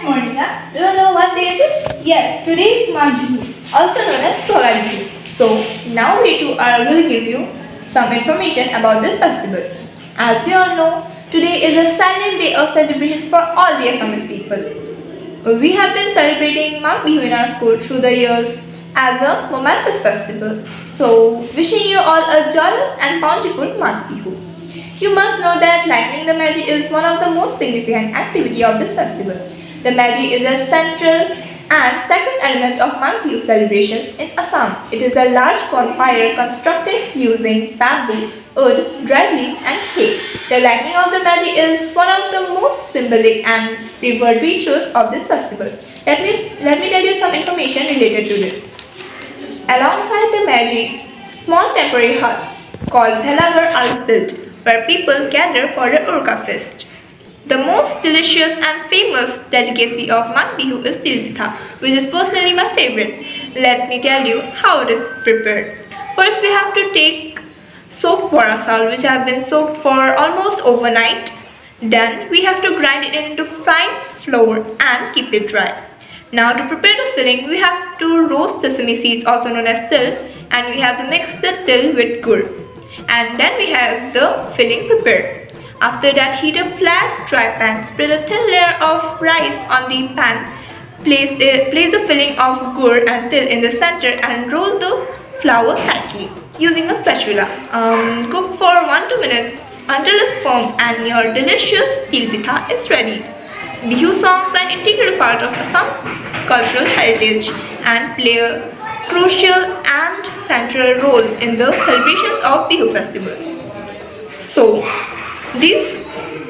Smarnika. Do you know what day it is? Yes, today is Magh, also known as Bihu. So now we too will give you some information about this festival. As you all know, today is a silent day of celebration for all the Assamese people. We have been celebrating Magh Bihu in our school through the years as a momentous festival. So wishing you all a joyous and bountiful Magh Bihu. You must know that lighting the Magh is one of the most significant activity of this festival. The Magh is a central and sacred element of Magh Bihu celebrations in Assam. It is a large bonfire constructed using bamboo, wood, dried leaves and hay. The lighting of the Magh is one of the most symbolic and revered rituals of this festival. Let me tell you some information related to this. Alongside the Magh, small temporary huts called Bhelagar are built, where people gather for the Urka feast. The most delicious and famous delicacy of Magh Bihu is Tilpitha, which is personally my favorite. Let me tell you how it is prepared. First, we have to take soaked borasal, which have been soaked for almost overnight. Then, we have to grind it into fine flour and keep it dry. Now, to prepare the filling, we have to roast sesame seeds, also known as til, and we have to mix the til with gur. And then we have the filling prepared. After that, heat a flat dry pan, spread a thin layer of rice on the pan, place the filling of gur and til in the center and roll the flour tightly using a spatula. Cook for 1-2 minutes until it's firm and your delicious tilpitha is ready. Bihu songs are an integral part of Assam cultural heritage and play a crucial and central role in the celebrations of Bihu festivals. So, these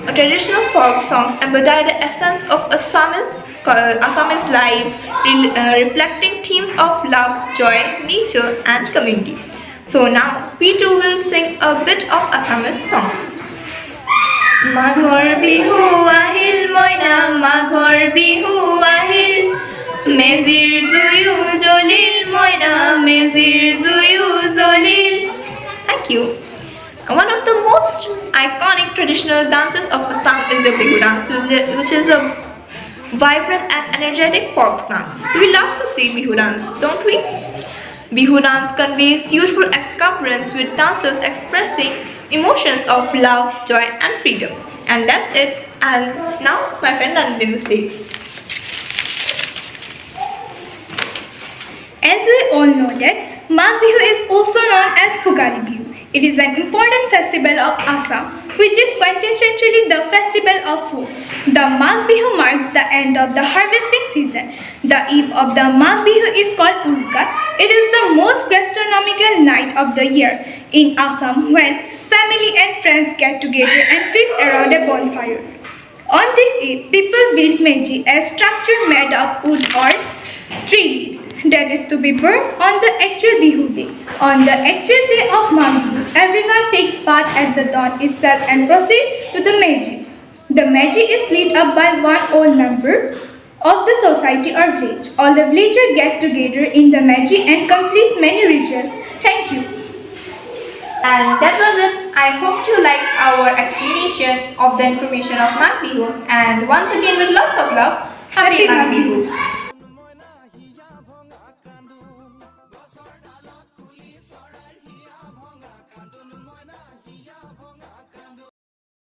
traditional folk songs embody the essence of Assamese life, reflecting themes of love, joy, nature and community. So now, we too will sing a bit of Assamese song. Maghor Bihu ahil moina, Maghor Bihu ahil, Mezir zuyu jolil moina, Mezir zuyu jolil. Thank you. One of the most iconic traditional dances of Assam is the Bihu dance, which is a vibrant and energetic folk dance. We love to see Bihu dance, don't we? Bihu dance conveys youthful exuberance with dancers expressing emotions of love, joy and freedom. And that's it. And now my friend Nandini will say. As we all know that Magh Bihu is also known as Phugari Bihu. It is an important festival of Assam, which is quintessentially the festival of food. The Magh Bihu marks the end of the harvesting season. The eve of the Magh Bihu is called Urka. It is the most gastronomical night of the year in Assam, when family and friends get together and feast around a bonfire. On this eve, people build Magh, a structure made of wood or tree leaves that is to be burned on the actual Bihu day. On the actual day of Magh Bihu, everyone takes part at the dawn itself and proceeds to the Magh. The Magh is lit up by one old member of the society or village. All the villagers get together in the Magh and complete many rituals. Thank you. And that was it. I hope you liked our explanation of the information of Magh Bihu. And once again, with lots of love, Happy Magh Bihu.